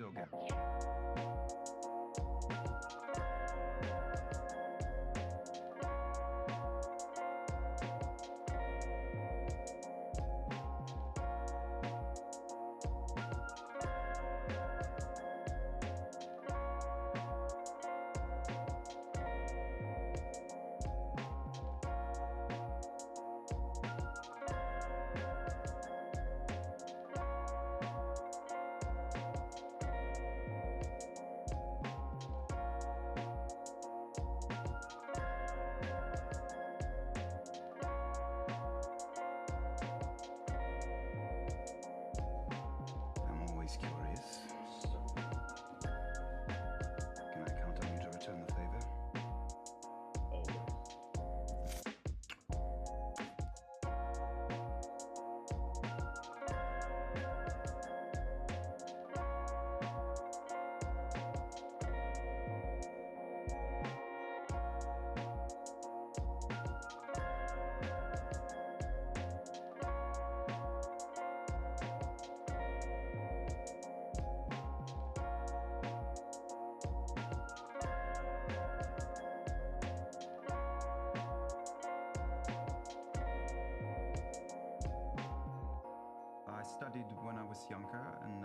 droga. I studied when I was younger, and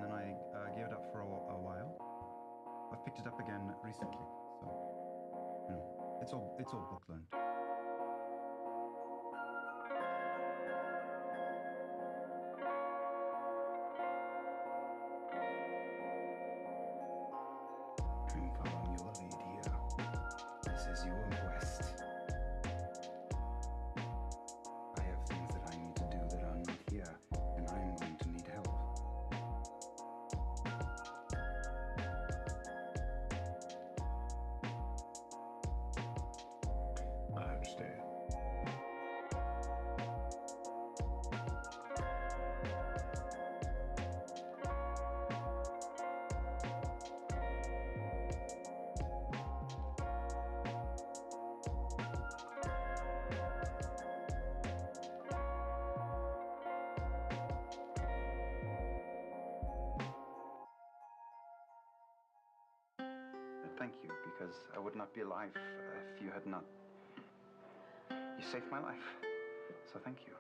then I gave it up for a while. I've picked it up again recently, so you know, it's all book learned. I'm following your lead here. This is your quest. I have things that I need to do that are not here, and I'm going to need help. I understand. Thank you, because I would not be alive if you had not. You saved my life, so thank you.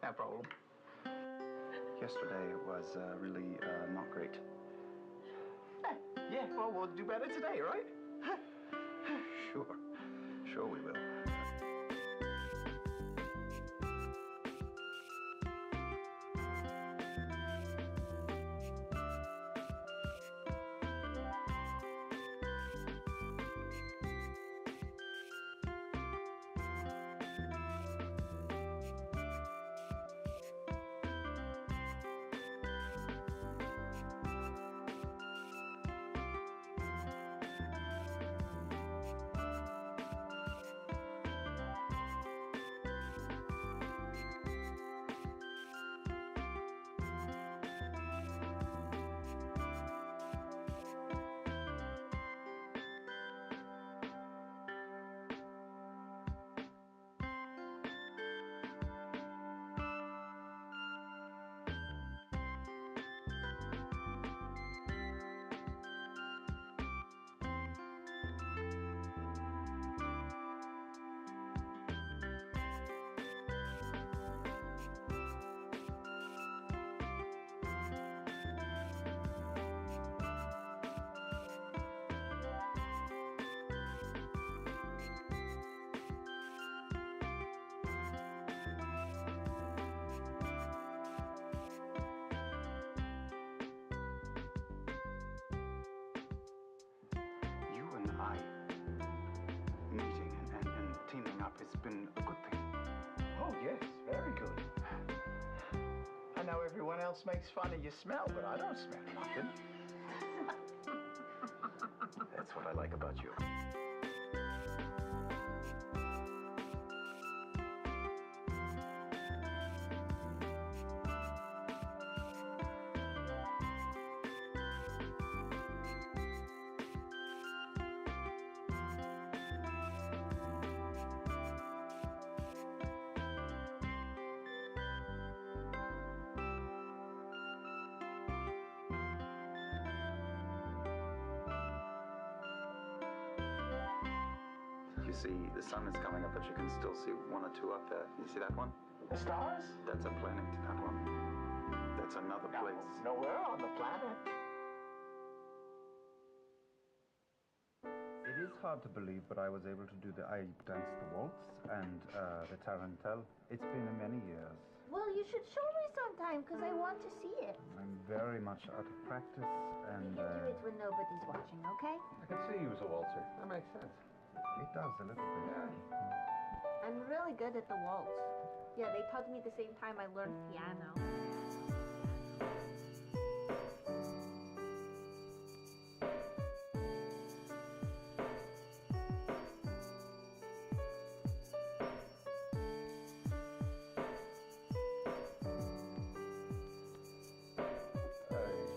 No problem. Yesterday was really not great. Yeah, well, we'll do better today, right? Sure we will. Meeting and teaming up has been a good thing. Oh, yes, very good. I know everyone else makes fun of your smell, but I don't smell nothing. That's what I like about you. you see the sun is coming up, but you can still see one or two up there. You see that one? The stars? That's a planet, that one. That's another place. No, we're on the planet. It is hard to believe, but I was able to do I danced the waltz and the tarantelle. It's been many years. Well, you should show me sometime, because I want to see it. I'm very much out of practice, and You can do it when nobody's watching, okay? I can see you as a waltzer. That makes sense. it does a little bit. Yeah. I'm really good at the waltz. Yeah, they taught me the same time I learned piano.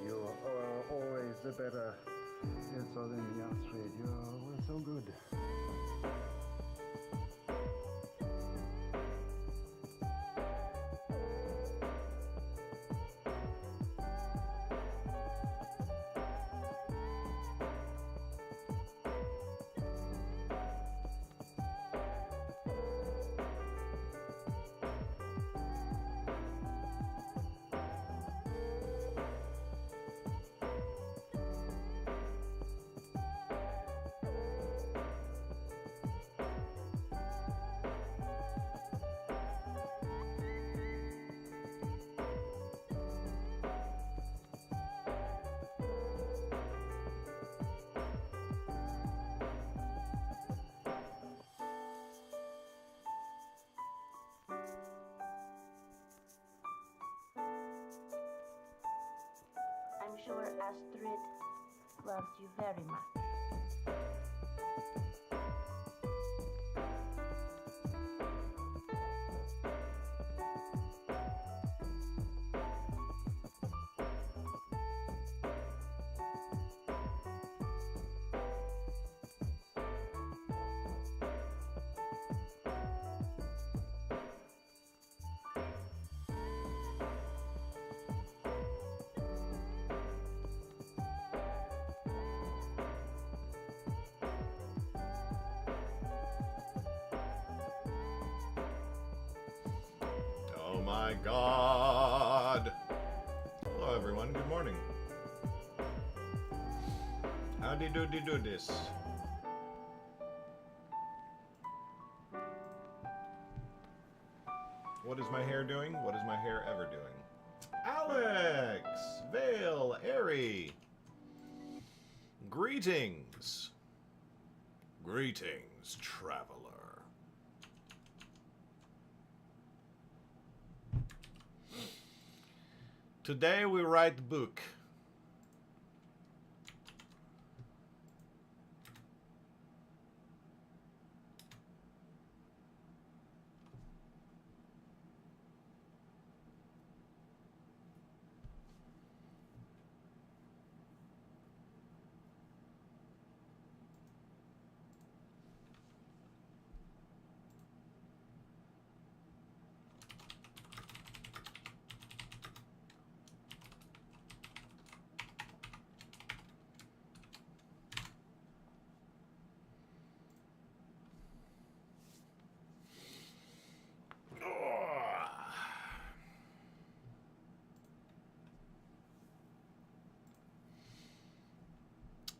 You're always the better. Yes, so then, Astrid, you're always so good. I'm sure Astrid loves you very much. Oh my God! Hello everyone, good morning. Howdy doody do this. What is my hair doing? What is my hair ever doing? Alex! Vale! Airy! Greetings! Greetings, traveler. Today we write book.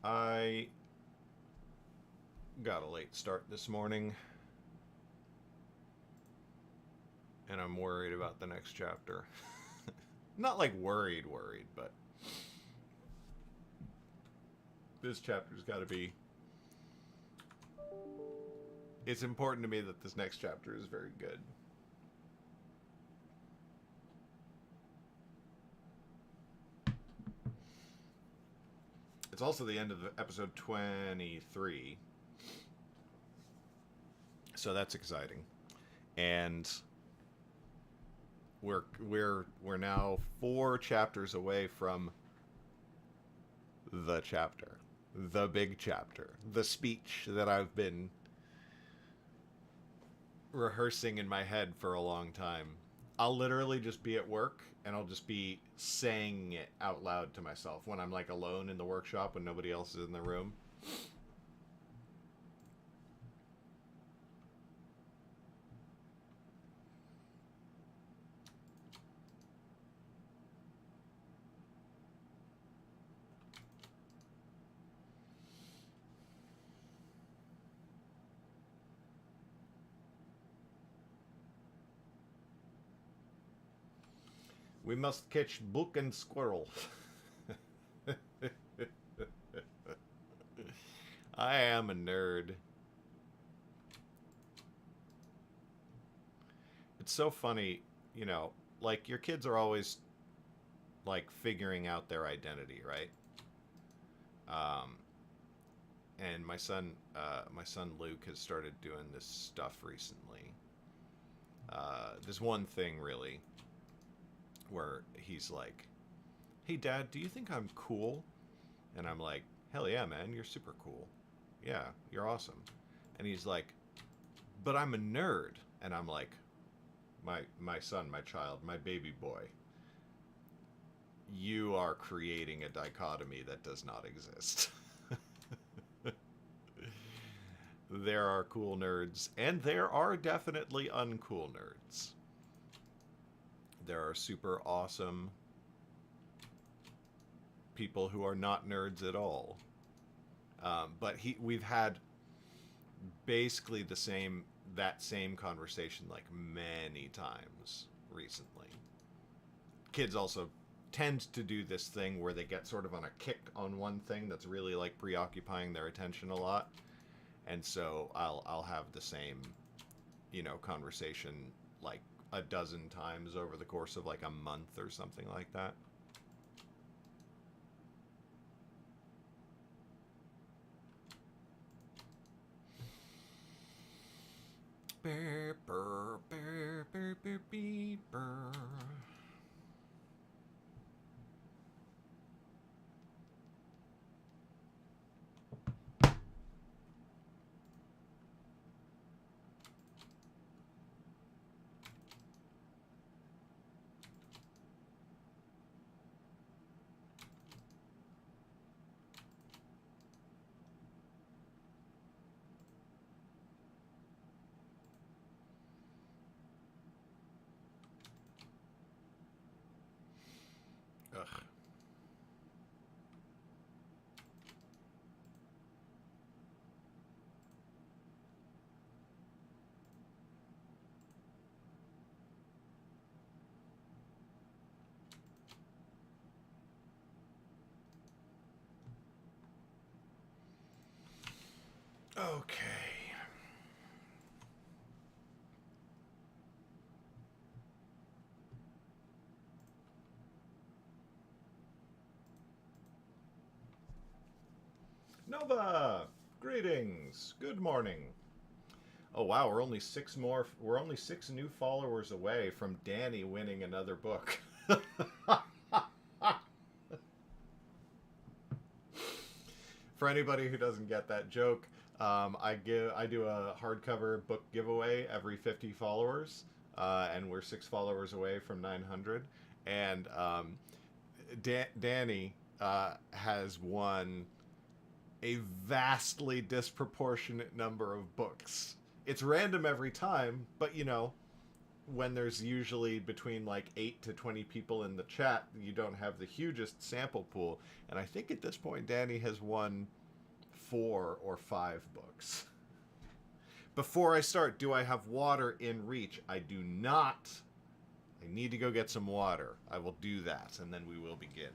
I got a late start this morning, and I'm worried about the next chapter. Not like worried, but this chapter's got to be... It's important to me that this next chapter is very good. It's also the end of episode 23, so that's exciting. And we're now 4 chapters away from the chapter, the big chapter, the speech that I've been rehearsing in my head for a long time. I'll literally just be at work and I'll just be saying it out loud to myself when I'm like alone in the workshop when nobody else is in the room. We must catch book and squirrel. I am a nerd. It's so funny, you know, like your kids are always like figuring out their identity, right? And my son Luke has started doing this stuff recently. There's one thing really where he's like, "Hey, Dad, do you think I'm cool?" And I'm like, "Hell yeah, man, you're super cool. Yeah, you're awesome." And he's like, "But I'm a nerd." And I'm like, my son, my child, my baby boy, you are creating a dichotomy that does not exist. There are cool nerds, and there are definitely uncool nerds. There are super awesome people who are not nerds at all. But we've had basically that same conversation like many times recently. Kids also tend to do this thing where they get sort of on a kick on one thing that's really like preoccupying their attention a lot. And so I'll have the same, you know, conversation like a dozen times over the course of like a month or something like that. Burr, burr, burr, burr, burr, burr, burr. Ugh. Okay. Nova, greetings. Good morning. Oh wow, we're only six new followers away from Danny winning another book. For anybody who doesn't get that joke, I do a hardcover book giveaway every 50 followers, and we're 6 followers away from 900. And Danny has won a vastly disproportionate number of books. It's random every time, but you know, when there's usually between like 8 to 20 people in the chat, you don't have the hugest sample pool. And I think at this point, Danny has won 4 or 5 books. Before I start, do I have water in reach? I do not. I need to go get some water. I will do that, and then we will begin.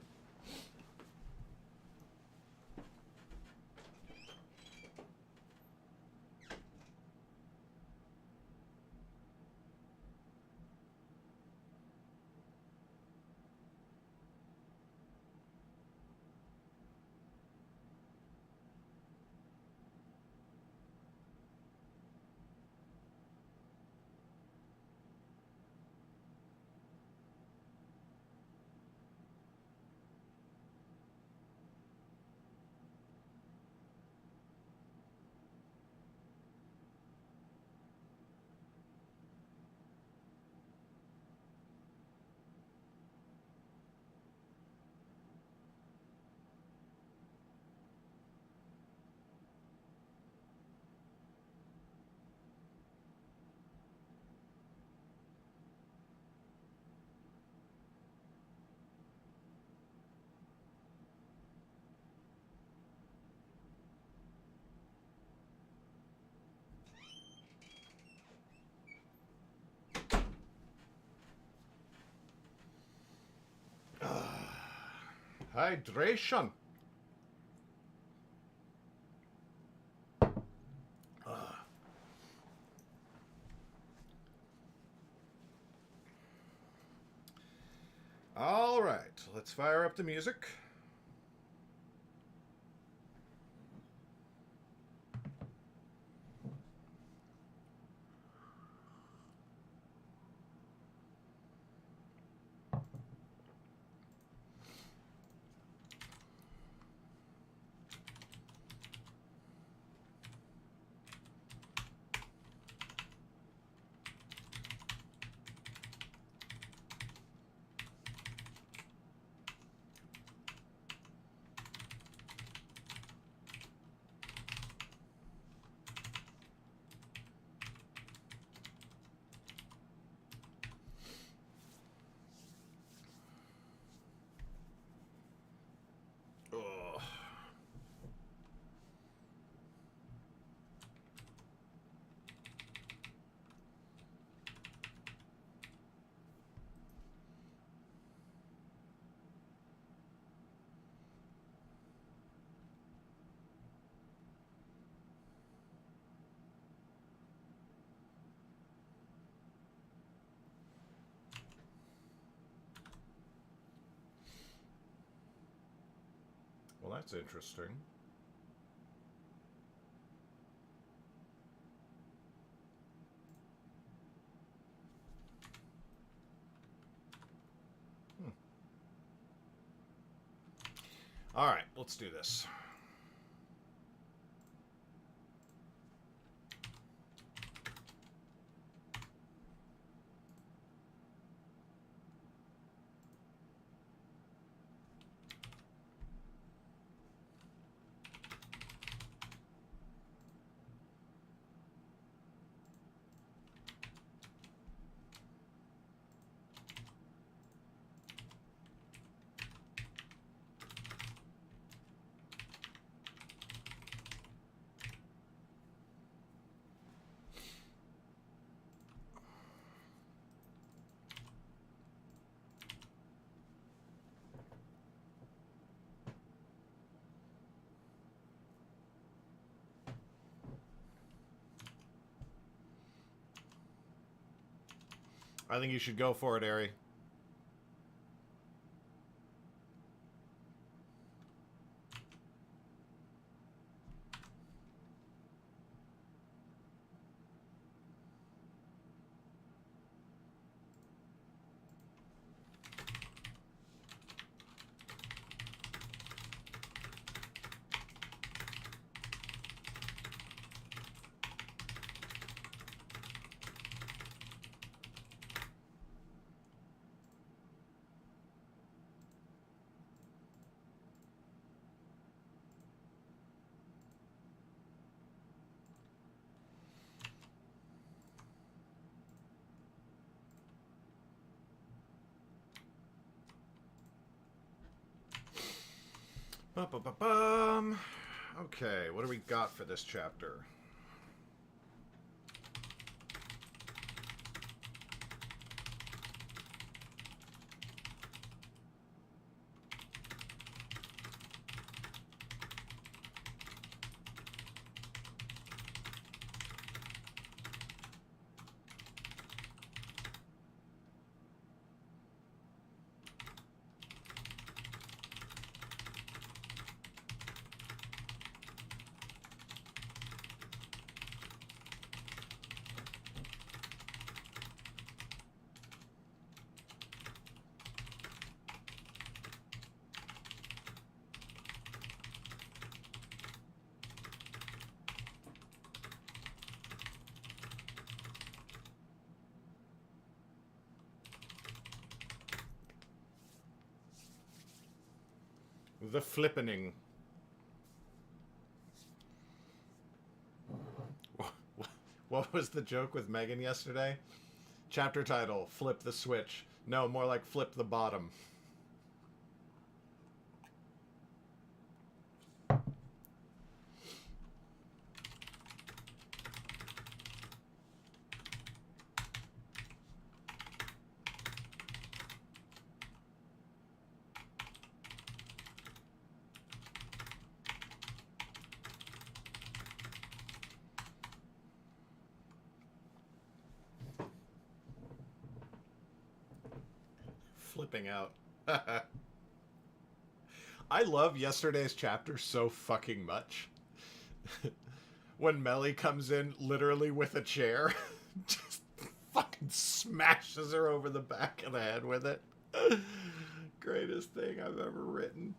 Hydration. All right, let's fire up the music. Ugh. Well, that's interesting. All right, let's do this. I think you should go for it, Ari. Ba-ba-ba-bum. Okay, what do we got for this chapter? The flippening. What was the joke with Megan yesterday? Chapter title, Flip the Switch. No, more like Flip the Bottom. flipping out. I love yesterday's chapter so fucking much. When Melly comes in literally with a chair, just fucking smashes her over the back of the head with it. Greatest thing I've ever written.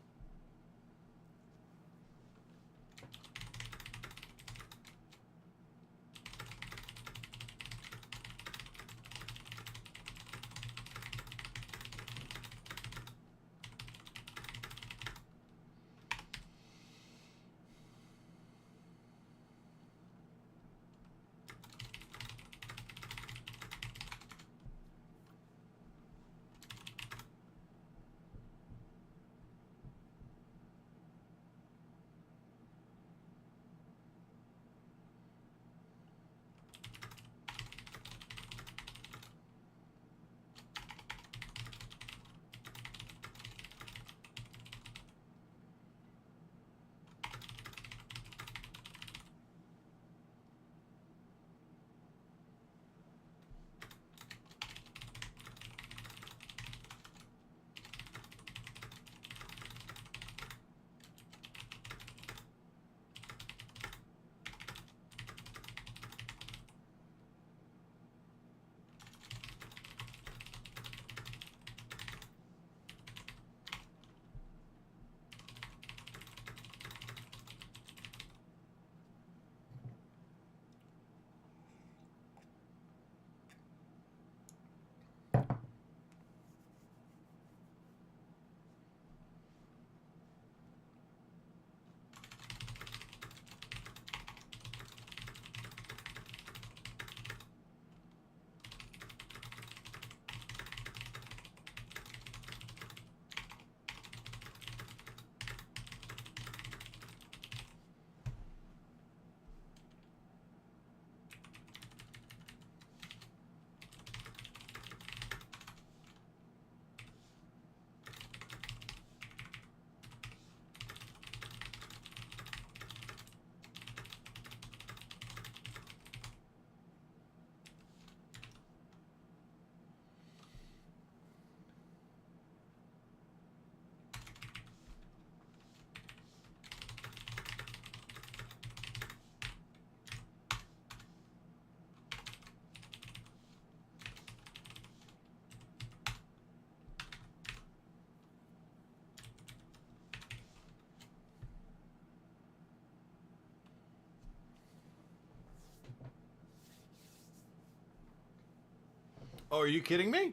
Oh, are you kidding me?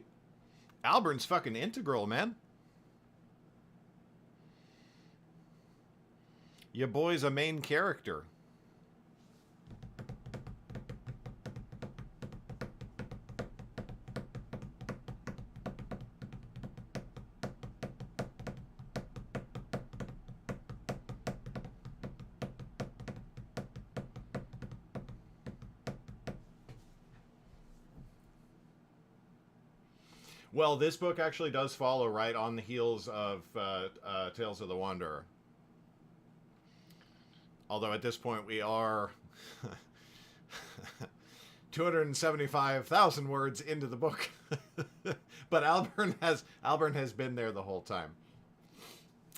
Alburn's fucking integral, man. Your boy's a main character. Well, this book actually does follow right on the heels of Tales of the Wanderer. Although at this point we are 275,000 words into the book. But Albern has been there the whole time.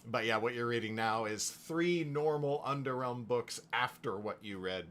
But yeah, what you're reading now is 3 normal Underrealm books after what you read.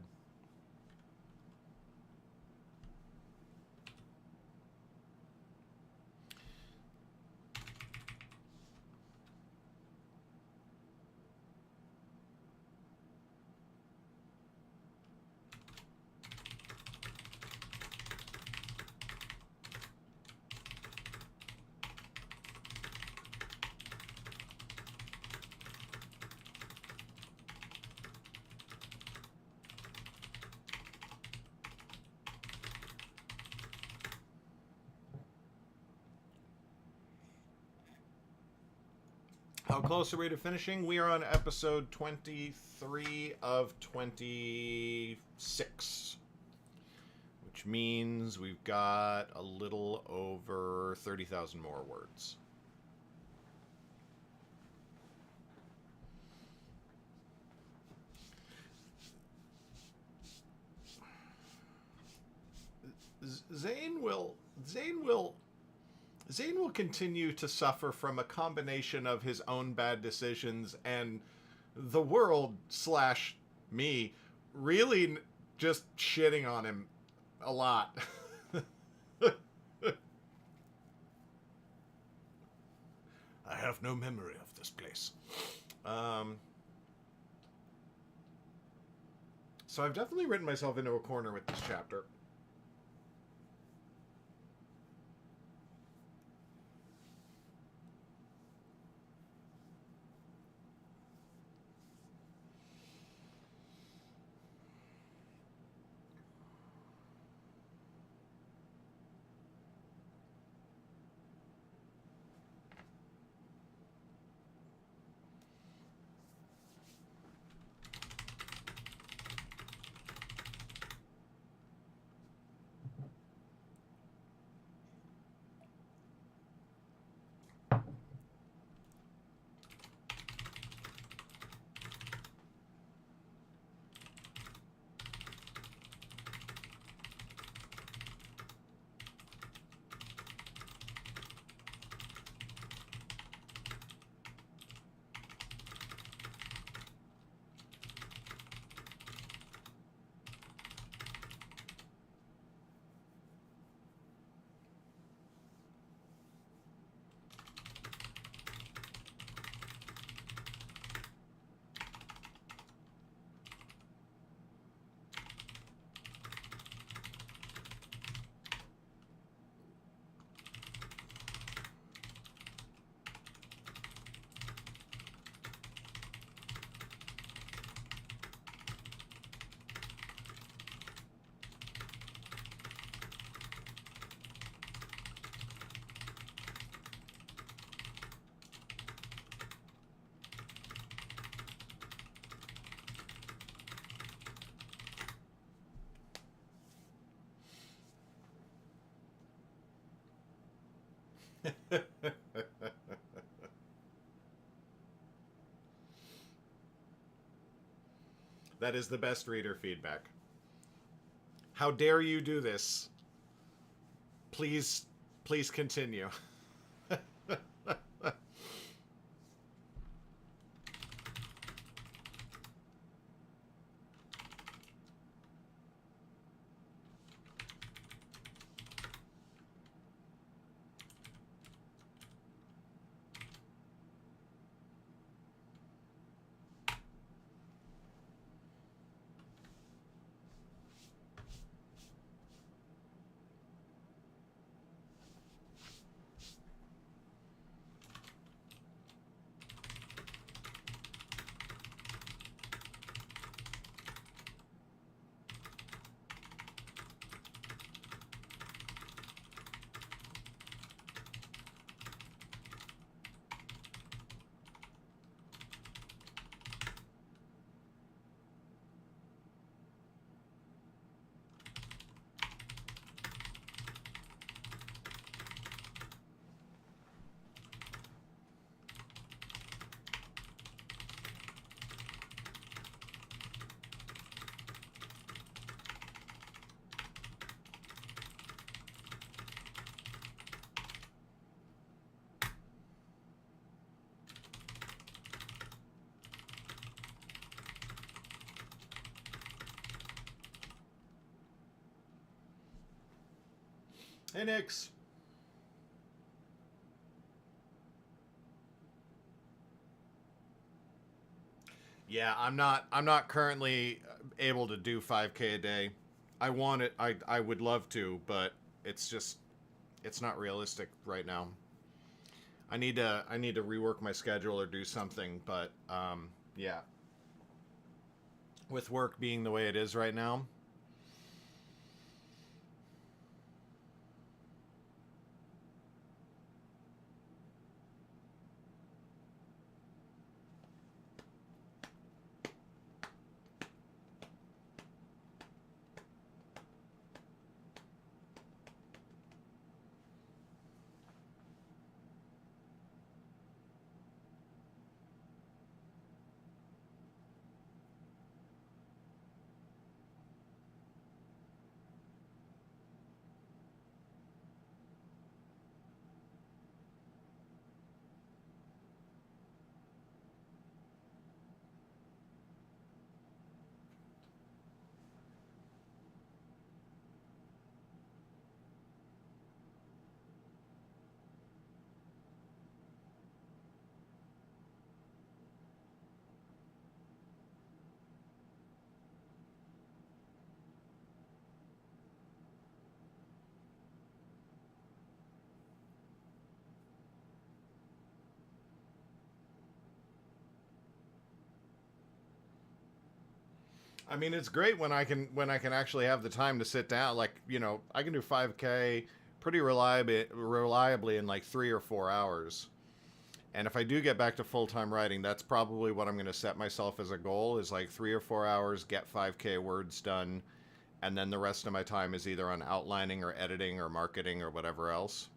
How close are we to finishing? We are on episode 23 of 26. Which means we've got a little over 30,000 more words. Zane will continue to suffer from a combination of his own bad decisions and the world slash me really just shitting on him a lot. I have no memory of this place. So I've definitely written myself into a corner with this chapter. That is the best reader feedback. How dare you do this? Please, please continue. Hey, Nix. Yeah, I'm not currently able to do 5K a day. I want it. I would love to, but it's not realistic right now. I need to rework my schedule or do something, but yeah. With work being the way it is right now, I mean, it's great when I can actually have the time to sit down. Like, you know, I can do 5K pretty reliably in like 3 or 4 hours. And if I do get back to full-time writing, that's probably what I'm going to set myself as a goal, is like 3 or 4 hours, get 5K words done, and then the rest of my time is either on outlining or editing or marketing or whatever else.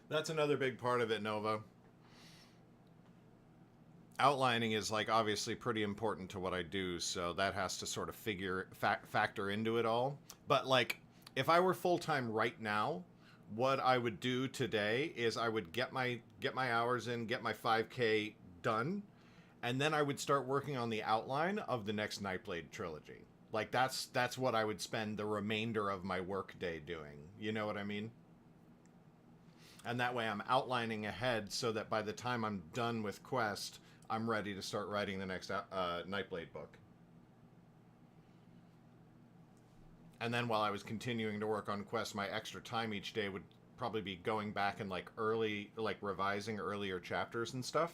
That's another big part of it, Nova. Outlining is like obviously pretty important to what I do, so that has to sort of factor into it all. But like, if I were full-time right now, what I would do today is I would get my hours in, get my 5K done, and then I would start working on the outline of the next Nightblade trilogy. Like that's what I would spend the remainder of my work day doing. You know what I mean? And that way I'm outlining ahead so that by the time I'm done with Quest, I'm ready to start writing the next Nightblade book. And then while I was continuing to work on Quest, my extra time each day would probably be going back and like revising earlier chapters and stuff.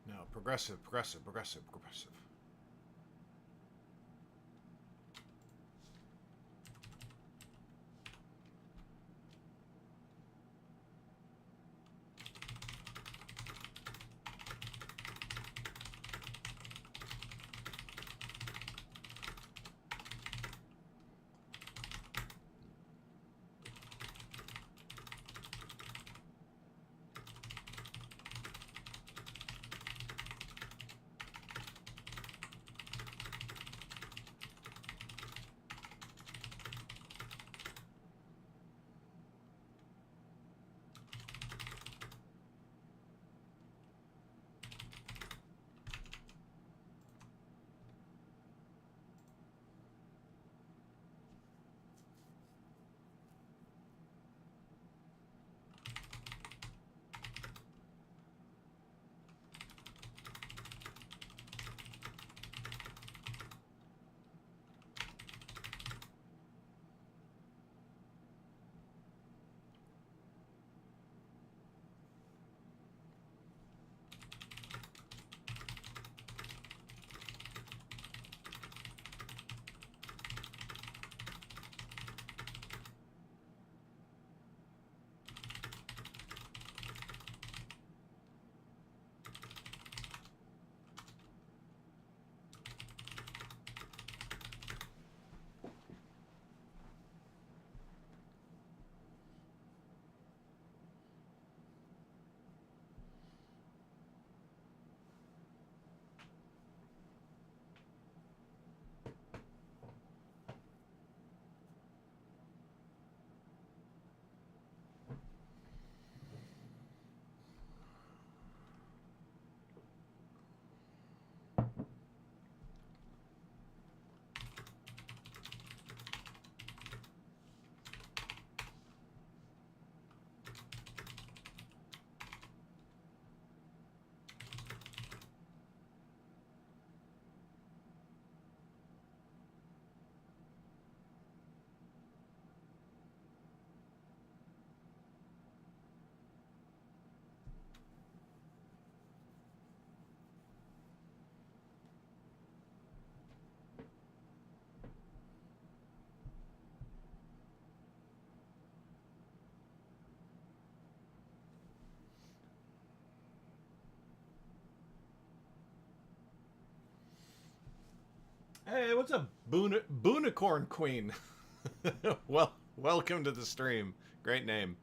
No, progressive. Hey, what's up, Boonicorn Queen? Welcome to the stream. Great name.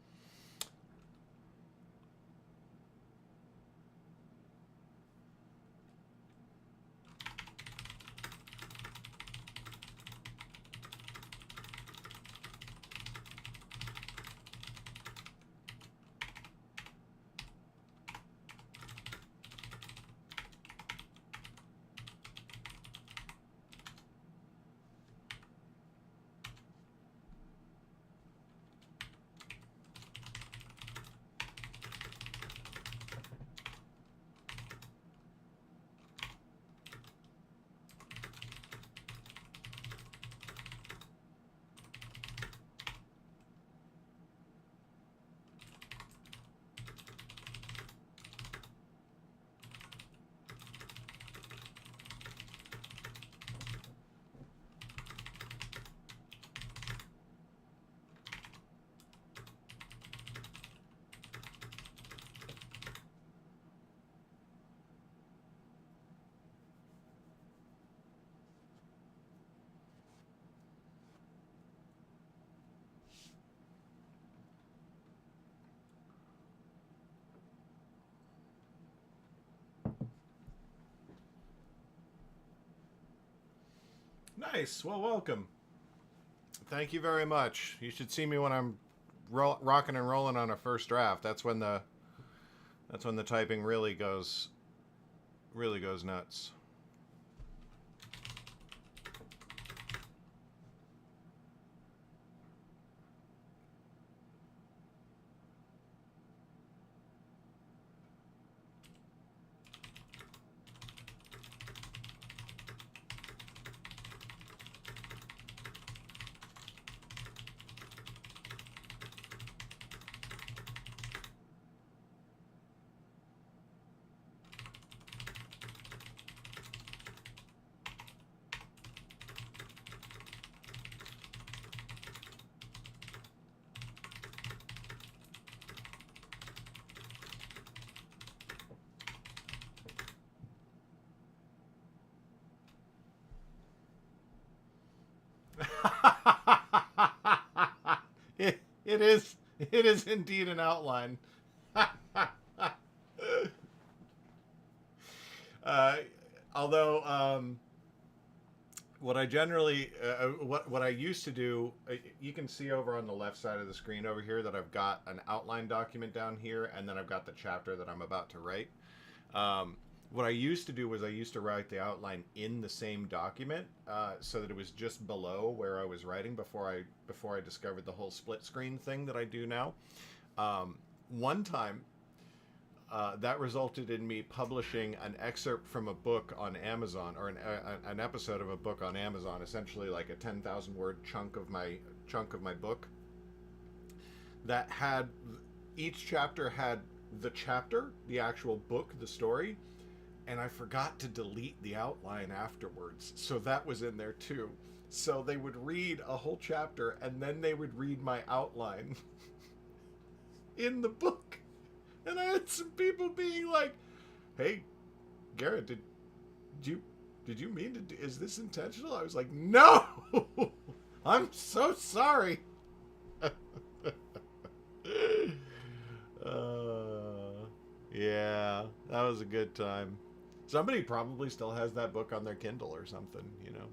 Nice. Well, welcome. Thank you very much. You should see me when I'm rocking and rolling on a first draft. That's when the typing really goes nuts. It is indeed an outline. Although what I generally what I used to do, you can see over on the left side of the screen over here that I've got an outline document down here, and then I've got the chapter that I'm about to write. What I used to do was I used to write the outline in the same document, so that it was just below where I was writing before I discovered the whole split screen thing that I do now. One time, that resulted in me publishing an excerpt from a book on Amazon, or an episode of a book on Amazon, essentially like a 10,000 word chunk of my book. That had, each chapter had the chapter, the actual book, the story. And I forgot to delete the outline afterwards. So that was in there too. So they would read a whole chapter and then they would read my outline in the book. And I had some people being like, "Hey, Garrett, did you mean to do, is this intentional?" I was like, "No! I'm so sorry." Yeah, that was a good time. Somebody probably still has that book on their Kindle or something, you know.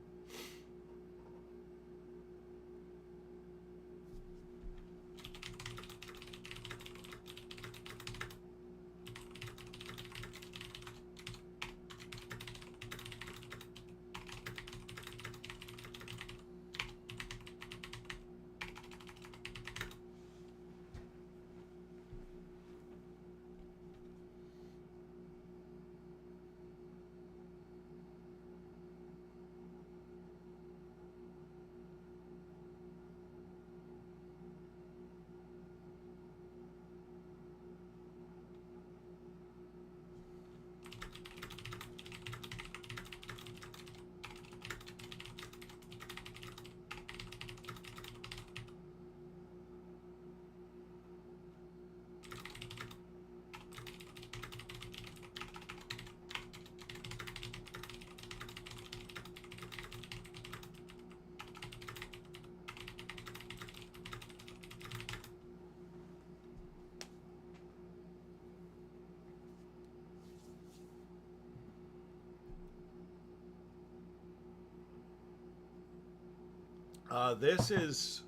This is...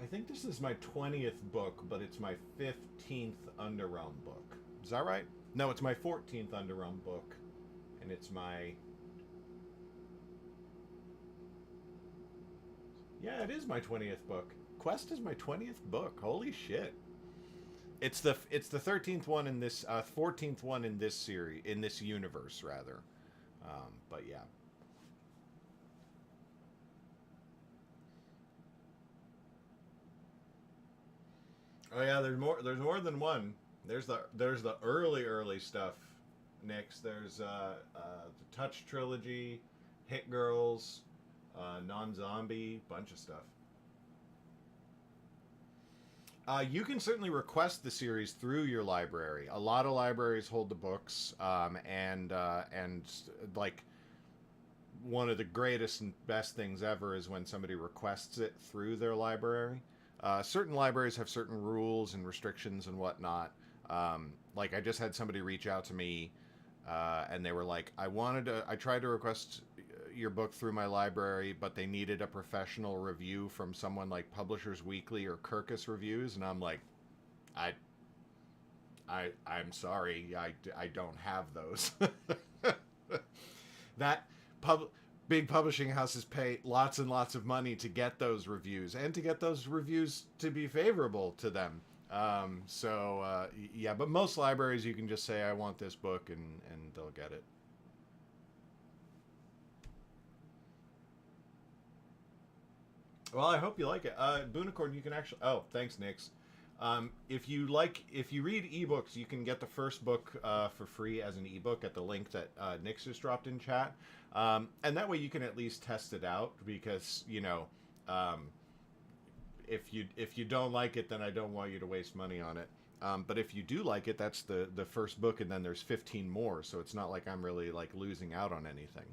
I think this is my 20th book, but it's my 15th Underrealm book. Is that right? No, it's my 14th Underrealm book. And it's my... Yeah, it is my 20th book. Quest is my 20th book. Holy shit. It's the 13th one in this 14th one in this series, in this universe rather. But yeah. Oh yeah, there's more than one. There's the early stuff. Next there's the Touch trilogy, Hit Girls, Non-Zombie, bunch of stuff. You can certainly request the series through your library. A lot of libraries hold the books, and like one of the greatest and best things ever is when somebody requests it through their library. Certain libraries have certain rules and restrictions and whatnot. Like I just had somebody reach out to me, and they were like, I tried to request your book through my library, but they needed a professional review from someone like Publishers Weekly or Kirkus Reviews, and I'm like, I'm sorry, I don't have those. That big publishing houses pay lots and lots of money to get those reviews and to get those reviews to be favorable to them. Yeah, but most libraries you can just say I want this book and they'll get it. Well, I hope you like it. Boonicorn, you can actually... Oh, thanks, Nix. If you read ebooks, you can get the first book for free as an ebook at the link that Nix just dropped in chat. And that way you can at least test it out because, you know, if you don't like it, then I don't want you to waste money on it. But if you do like it, that's the first book, and then there's 15 more, so it's not like I'm really like losing out on anything.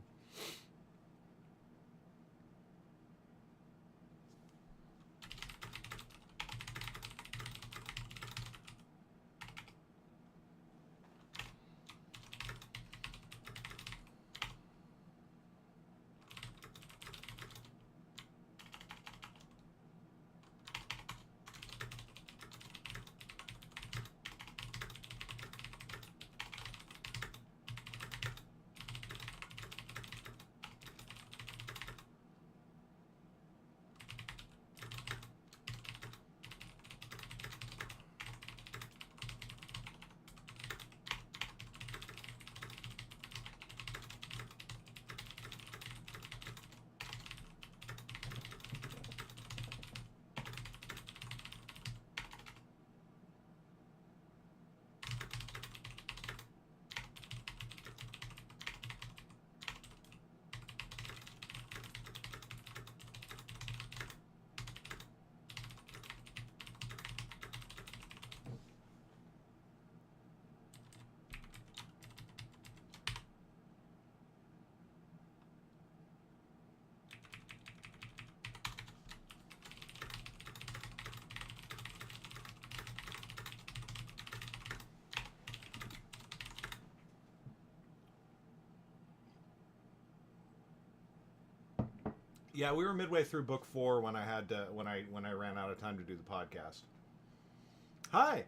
Yeah, we were midway through book 4 when I had to, when I ran out of time to do the podcast. Hi.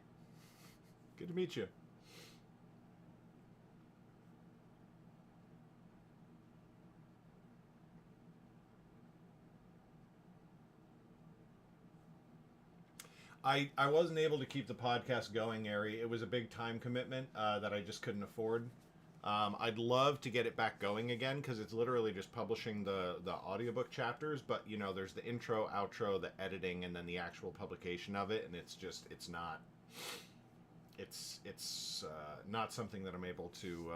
Good to meet you. I wasn't able to keep the podcast going, Ari. It was a big time commitment that I just couldn't afford. I'd love to get it back going again because it's literally just publishing the audiobook chapters, but you know, there's the intro, outro, the editing, and then the actual publication of it, and it's not something that I'm able to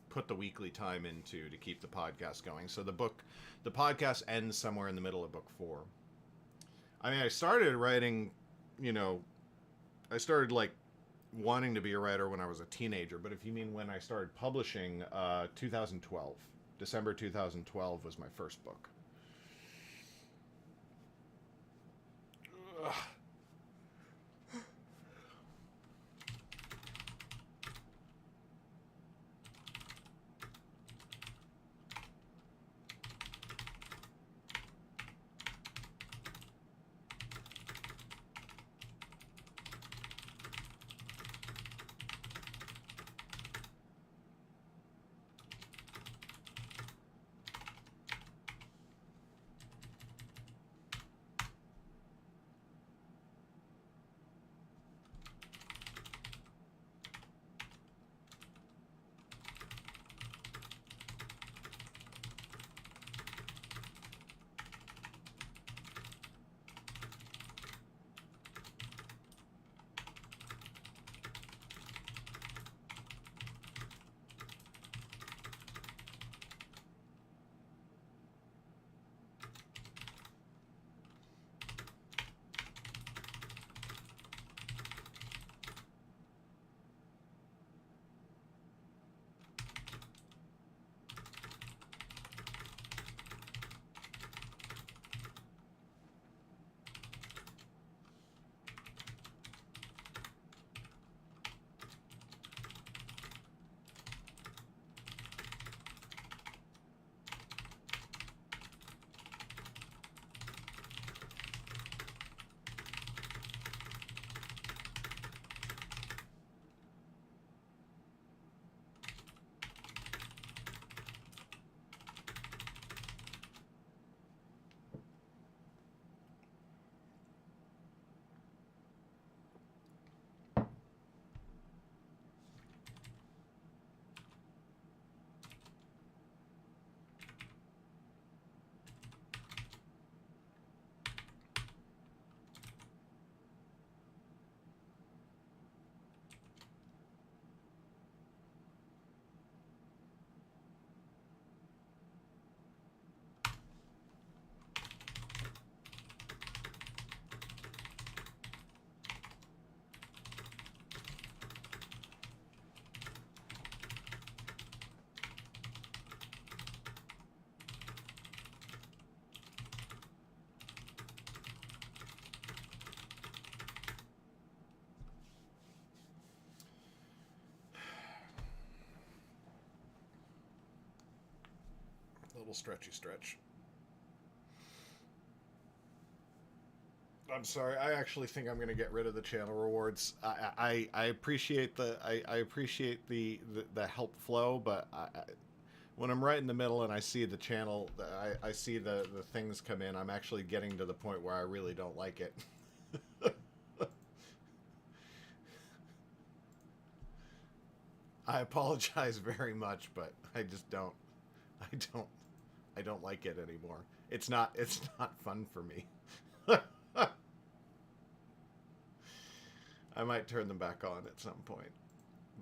put the weekly time into to keep the podcast going. So the podcast ends somewhere in the middle of book 4. I mean, I started writing, you know, I started like wanting to be a writer when I was a teenager, but if you mean when I started publishing, 2012. December 2012 was my first book. Ugh. little stretchy stretch. I'm sorry. I actually think I'm going to get rid of the channel rewards. I appreciate I appreciate the help flow, but when I'm right in the middle and I see the channel, I see the things come in, I'm actually getting to the point where I really don't like it. I apologize very much, but I just don't. I don't like it anymore. It's not fun for me. I might turn them back on at some point,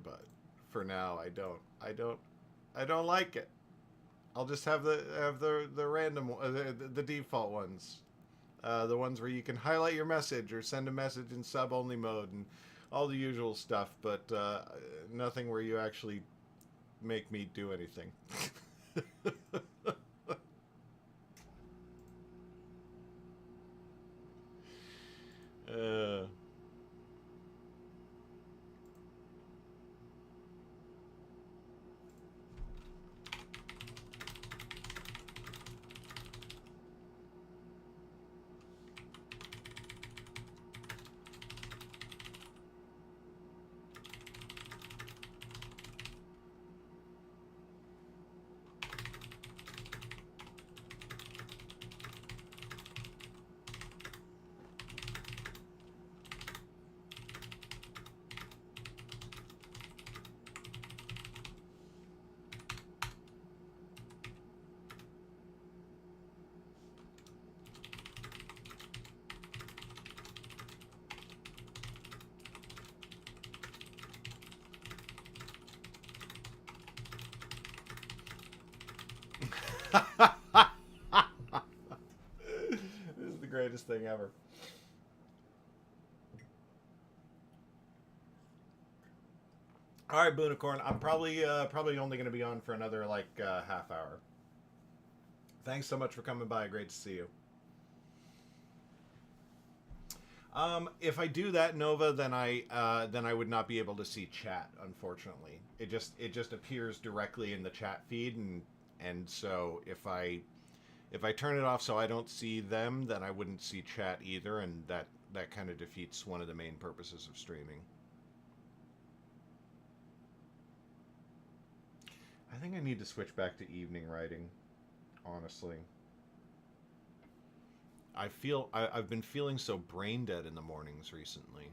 but for now I don't like it. I'll just have the random the default ones, the ones where you can highlight your message or send a message in sub only mode and all the usual stuff, but nothing where you actually make me do anything. This is the greatest thing ever. All right, Boonicorn. I'm probably only going to be on for another like half hour. Thanks so much for coming by. Great to see you. If I do that, Nova, then I would not be able to see chat. Unfortunately, it just appears directly in the chat feed, and so if I turn it off so I don't see them, then I wouldn't see chat either, and that kind of defeats one of the main purposes of streaming. I think I need to switch back to evening writing, honestly. I've been feeling so brain dead in the mornings recently.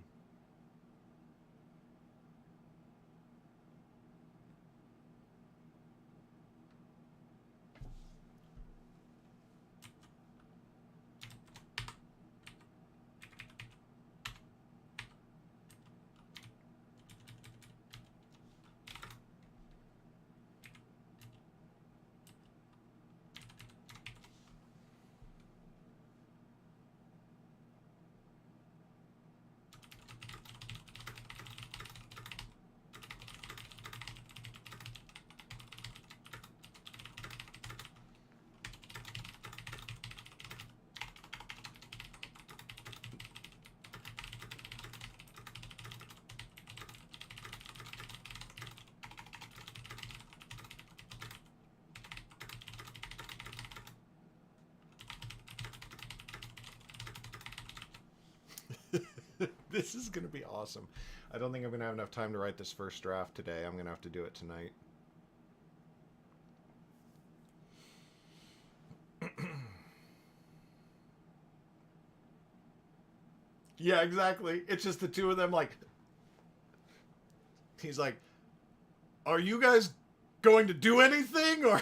This is going to be awesome. I don't think I'm going to have enough time to write this first draft today. I'm going to have to do it tonight. Yeah, exactly. It's just the two of them like... He's like, are you guys going to do anything? Or...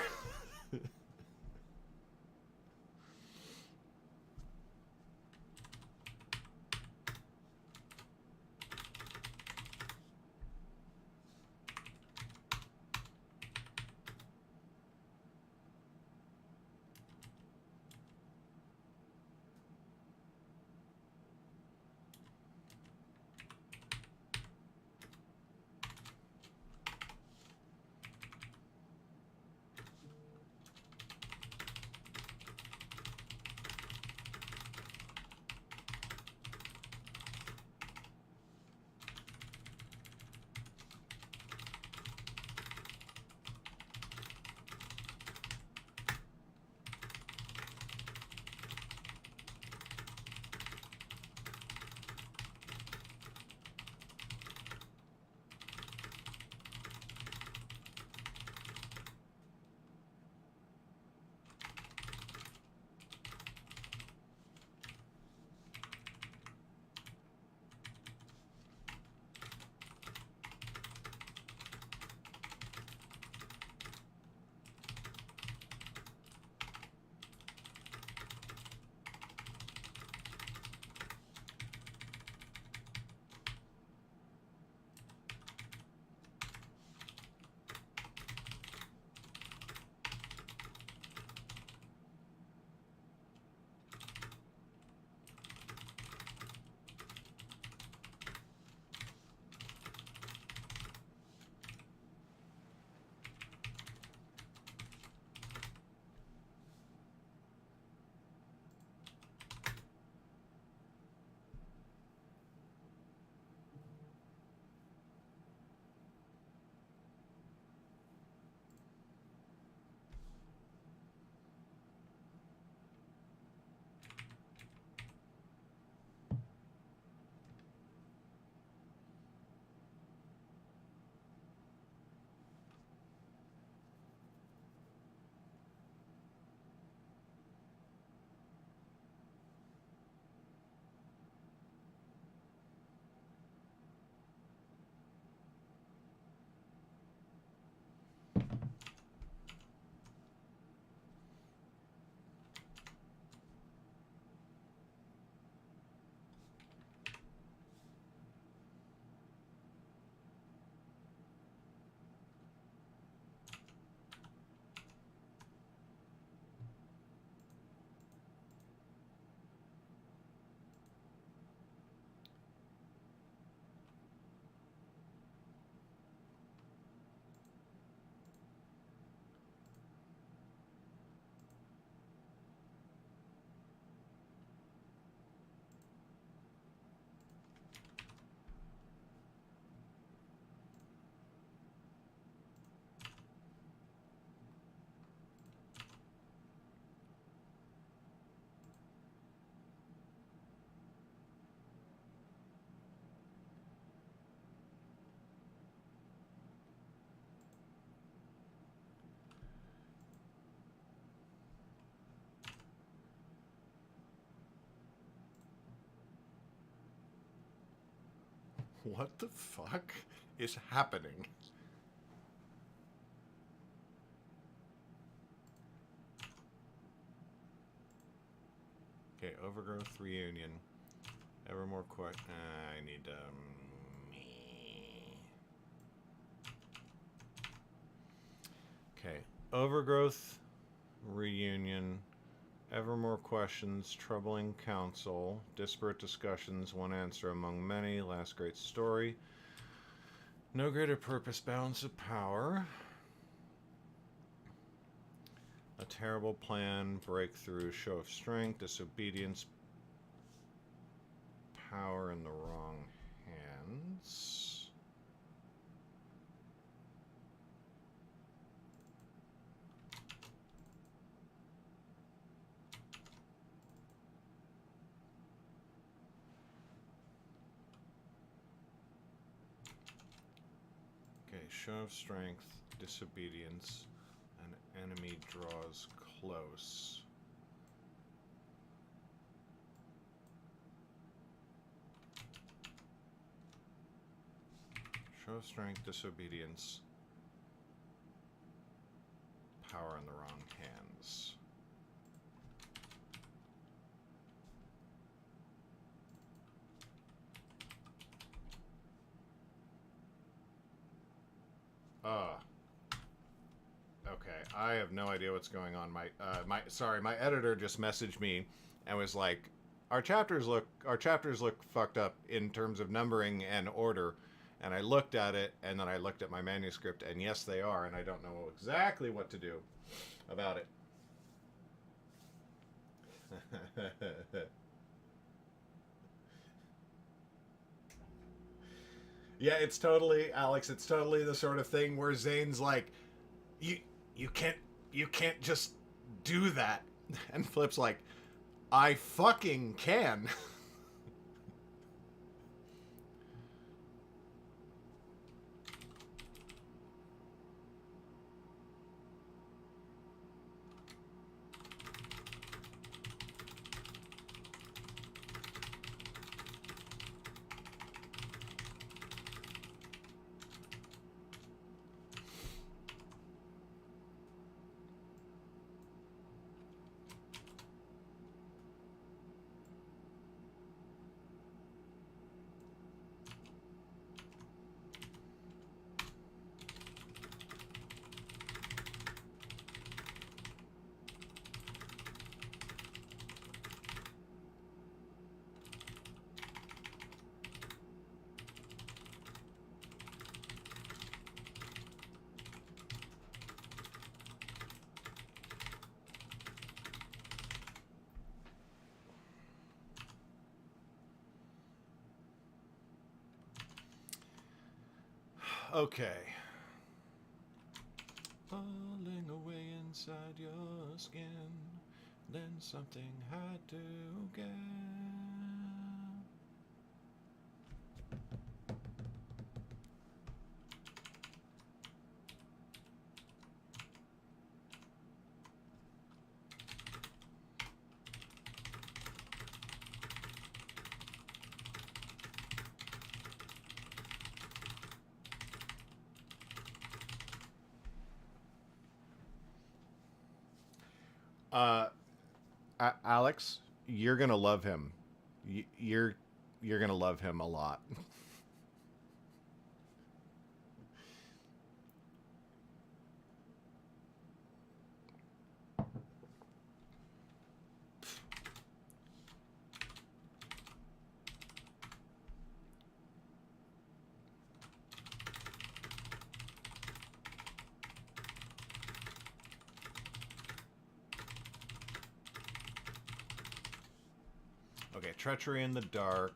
What the fuck is happening? Okay, Overgrowth Reunion. Evermore quick. I need Okay, Overgrowth Reunion. Evermore questions, troubling counsel, disparate discussions, one answer among many, last great story. No greater purpose, balance of power. A terrible plan, breakthrough, show of strength, disobedience, power in the wrong hands. Okay, show of strength, disobedience, an enemy draws close. Show of strength, disobedience, power in the wrong hands. Okay, I have no idea what's going on. My editor just messaged me and was like, our chapters look fucked up in terms of numbering and order. And I looked at it, and then I looked at my manuscript, and yes, they are, and I don't know exactly what to do about it. Yeah, it's totally, Alex, it's totally the sort of thing where Zane's like, you can't just do that. And Flip's like, I fucking can. Okay. Falling away inside your skin, then something had to give. Alex, you're gonna love him. You're gonna love him a lot. Okay, treachery in the dark.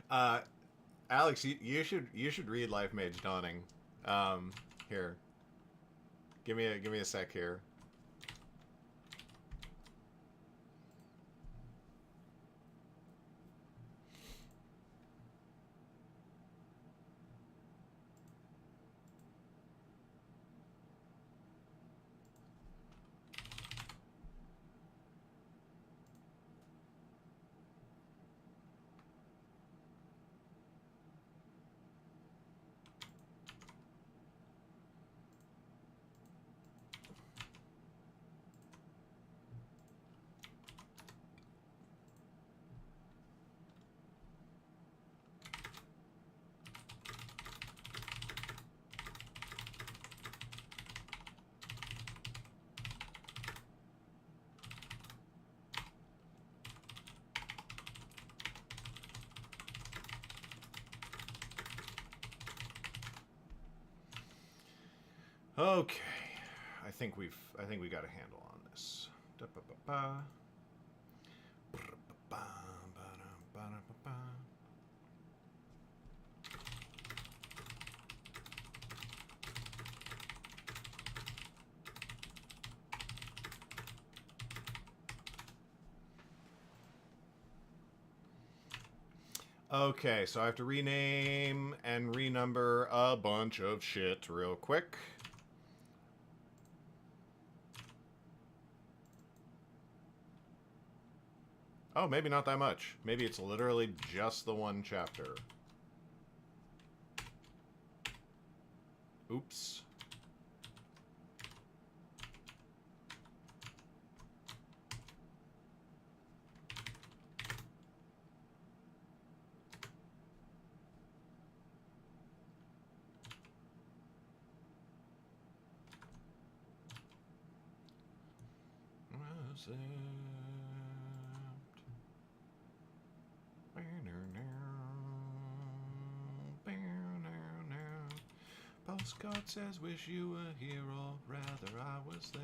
uh, Alex, you should read Life Mage Dawning. Here, give me a sec here. Okay, I think we got a handle on this. Okay, so I have to rename and renumber a bunch of shit real quick. Oh, maybe not that much. Maybe it's literally just the one chapter. Oops. Postcard says, wish you were here, or rather I was there.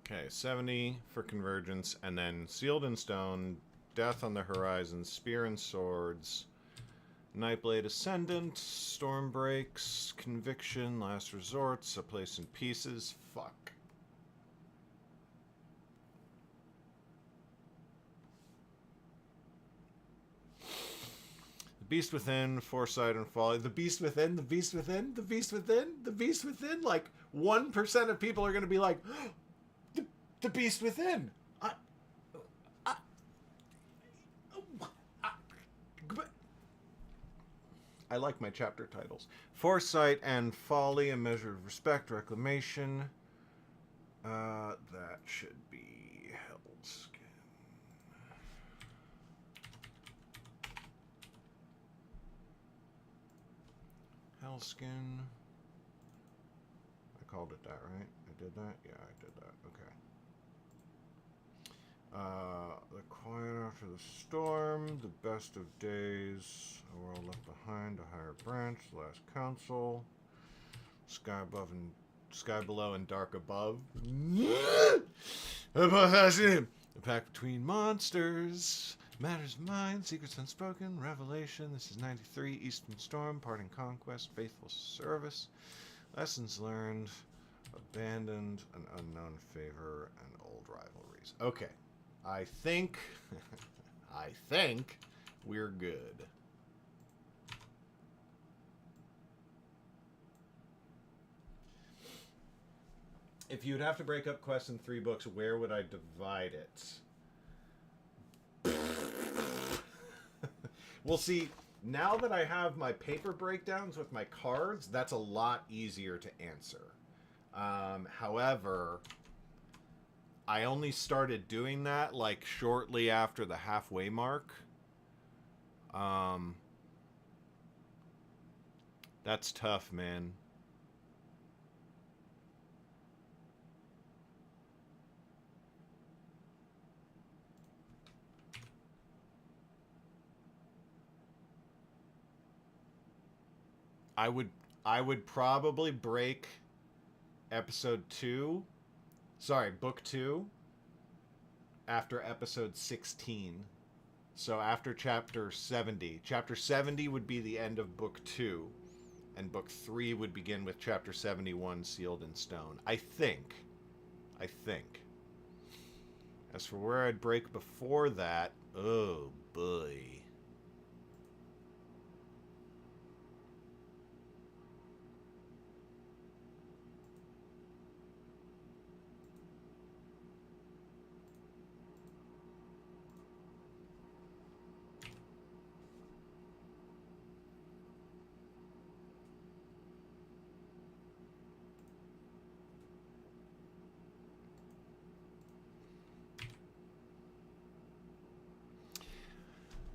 Okay, 70 for Convergence, and then Sealed in Stone, Death on the Horizon, Spear and Swords, Nightblade Ascendant, Storm Breaks, Conviction, Last Resorts, A Place in Pieces. Fuck. The Beast Within, Foresight and Folly. The Beast Within, the Beast Within, the Beast Within, the Beast Within. Like, 1% of people are going to be like, the Beast Within. I like my chapter titles. Foresight and Folly, A Measure of Respect, Reclamation. That should be Hellskin. Hellskin. I called it that, right? I did that? Yeah, I did that. Okay. The Quiet After the Storm, The Best of Days, A World Left Behind, A Higher Branch, The Last Council, Sky Above and Sky Below and Dark Above. The Pact Between Monsters, Matters of Mind, Secrets Unspoken, Revelation, This is 93, Eastern Storm, Parting Conquest, Faithful Service, Lessons Learned, Abandoned, An Unknown Favor, and Old Rivalries. Okay. I think we're good. If you'd have to break up Quest in 3 books, where would I divide it? Well, see, now that I have my paper breakdowns with my cards, that's a lot easier to answer. However, I only started doing that like shortly after the halfway mark. That's tough, man. I would probably break episode 2. Sorry, book 2 after episode 16. So after chapter 70. Chapter 70 would be the end of book 2, and book 3 would begin with chapter 71, Sealed in Stone. I think. As for where I'd break before that, oh boy.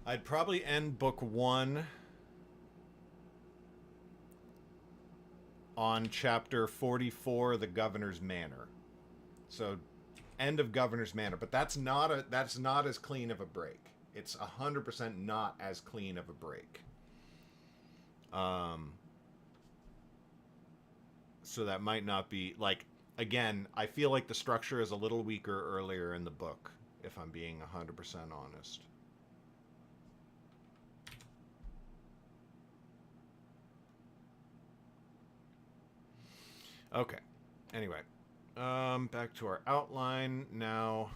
I'd probably end book 1 on chapter 44, The Governor's Manor. So, end of Governor's Manor, but that's not as clean of a break. It's 100% not as clean of a break. So that might not be like, again, I feel like the structure is a little weaker earlier in the book, if I'm being 100% honest. Okay. Anyway, back to our outline now.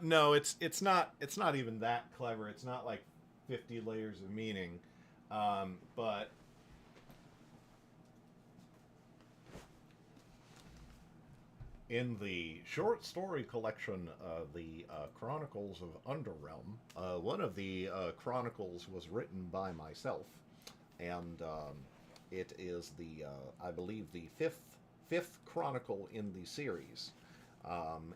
No, it's not even that clever. It's not like 50 layers of meaning, but in the short story collection, the Chronicles of Underrealm, one of the chronicles was written by myself, and it is the I believe the fifth chronicle in the series, and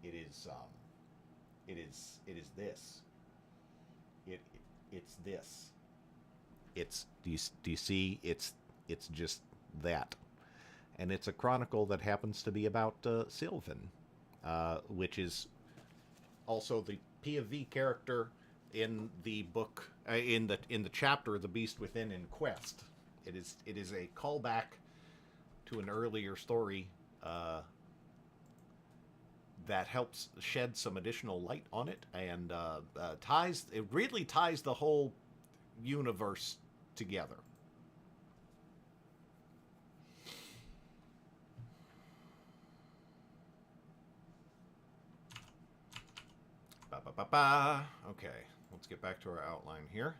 it is this. It's this. It's do you see? It's just that, and it's a chronicle that happens to be about Sylvan, which is also the POV character in the book, in the chapter "The Beast Within" in Quest. It is a callback to an earlier story that helps shed some additional light on it, and it really ties the whole universe together. Okay, let's get back to our outline here.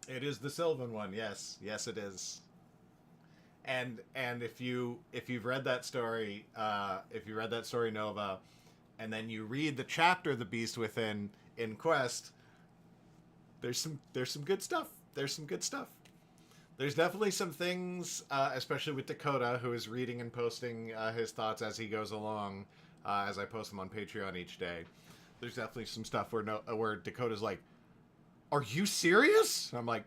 It is the Sylvan one. Yes, yes, it is. And if you've read that story, Nova, and then you read the chapter The Beast Within in Quest, there's some good stuff. There's some good stuff. There's definitely some things, especially with Dakota, who is reading and posting his thoughts as he goes along, as I post them on Patreon each day. There's definitely some stuff where Dakota's like, "Are you serious?" And I'm like,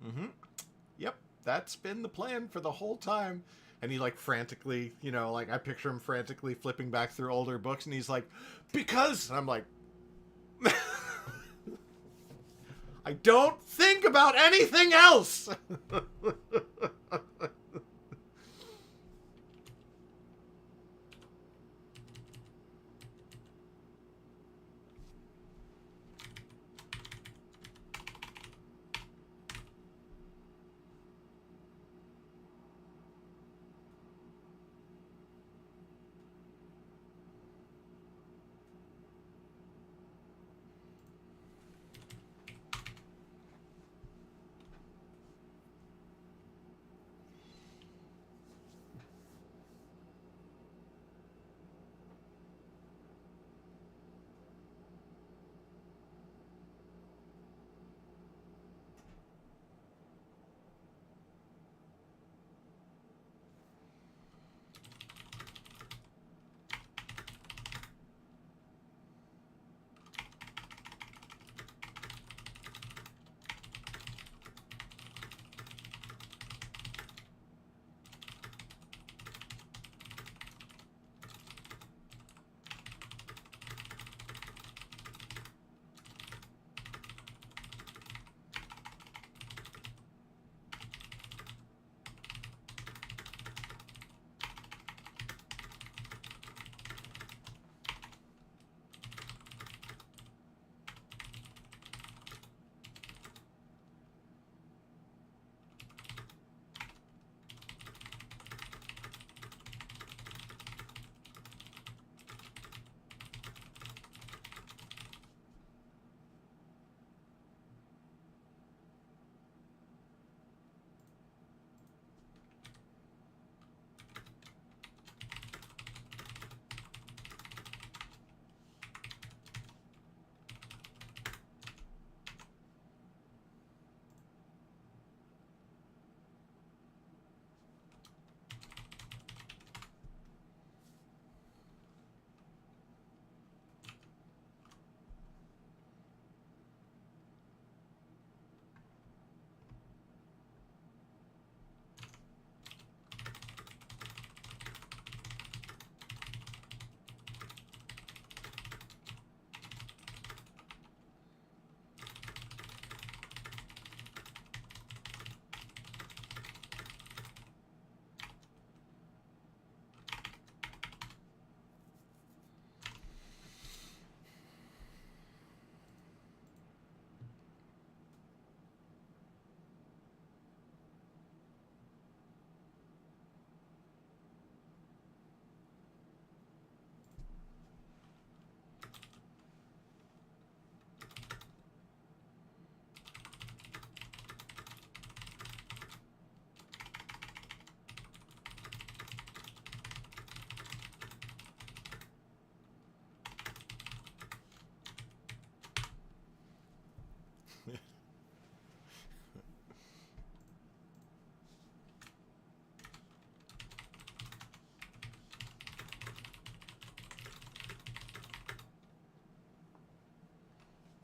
"Mm-hmm. Yep, that's been the plan for the whole time." And he like frantically, like I picture him frantically flipping back through older books, and he's like, "Because," and I'm like, I don't think about anything else.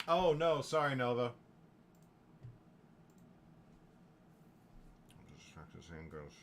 Oh no, sorry, Nova. I'm just practicing ghost.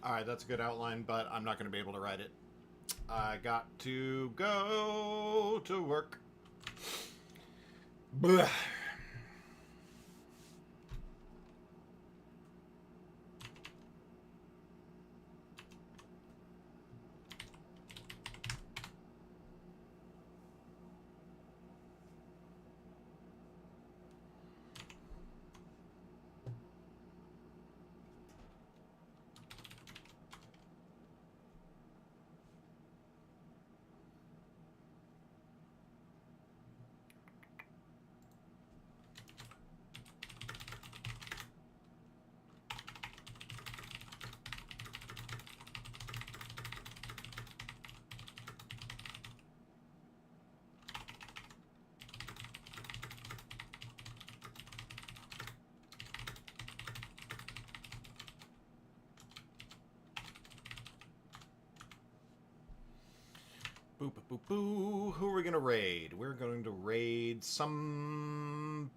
All right, that's a good outline, but I'm not going to be able to write it. I got to go to work. Blah. Boo, boo, boo, boo. Who are we going to raid? We're going to raid somebody.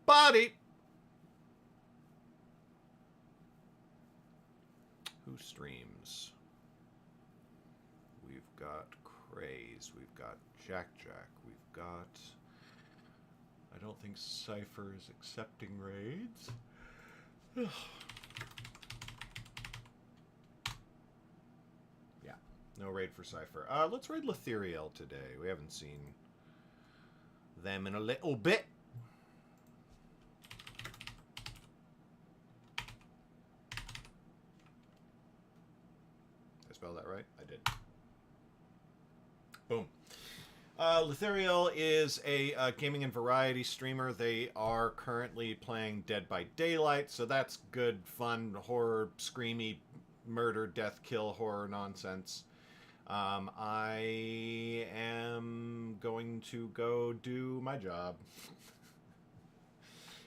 Who streams? We've got Craze. We've got Jack Jack. We've got... I don't think Cypher is accepting raids. Yeah, no raid for Cypher. Let's raid Letheriel today. We haven't seen them in a little bit. Did I spell that right? I did. Boom. Letheriel is a gaming and variety streamer. They are currently playing Dead by Daylight, so that's good, fun, horror, screamy, murder, death, kill, horror nonsense. I am going to go do my job.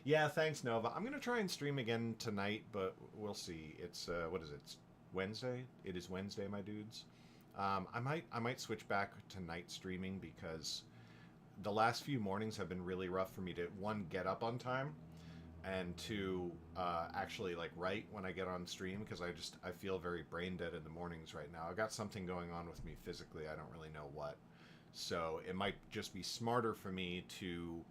Yeah, thanks, Nova. I'm going to try and stream again tonight, but we'll see. It's, what is it? It's Wednesday? It is Wednesday, my dudes. I might switch back to night streaming because the last few mornings have been really rough for me to, one, get up on time, and two, actually like write when I get on stream, because I feel very brain dead in the mornings right now. I got something going on with me physically. I don't really know what. So it might just be smarter for me to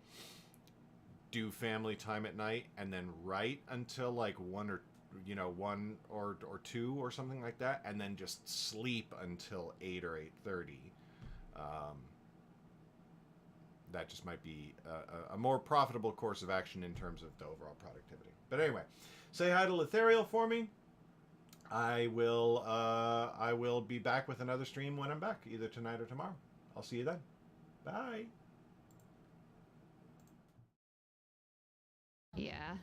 do family time at night and then write until like 1 or you know, 1 or 2 or something like that, and then just sleep until 8 or 8:30. That just might be a more profitable course of action in terms of the overall productivity. But anyway, say hi to Lethariel for me. I will be back with another stream when I'm back, either tonight or tomorrow. I'll see you then. Bye. Yeah.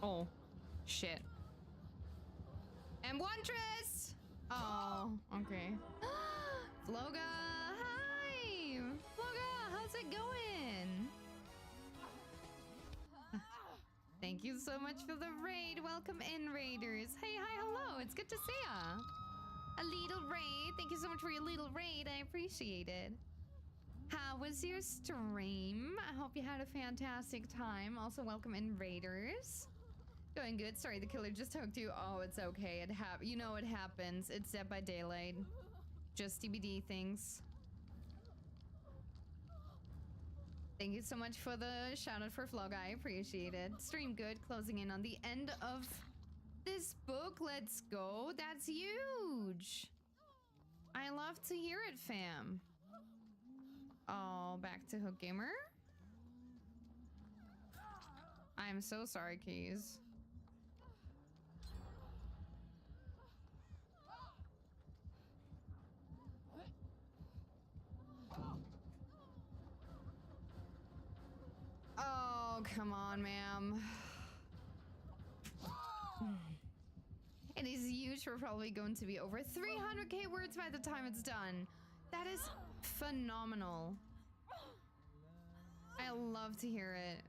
Oh, shit. And Wantress! Oh, okay. Vloga, hi! Vloga, how's it going? Thank you so much for the raid. Welcome in, raiders. Hey, hi, hello. It's good to see ya. A little raid. Thank you so much for your little raid. I appreciate it. How was your stream? I hope you had a fantastic time. Also, welcome in, raiders. Going good. Sorry, the killer just hooked you. Oh, it's okay. You know it happens. It's Dead by Daylight. Just TBD things. Thank you so much for the shout out for Vlog. I appreciate it. Stream good. Closing in on the end of this book. Let's go. That's huge. I love to hear it, fam. Oh, back to Hook Gamer. I'm so sorry, Keys. Oh, come on, ma'am. It is huge. We're probably going to be over 300k words by the time it's done. That is phenomenal. I love to hear it.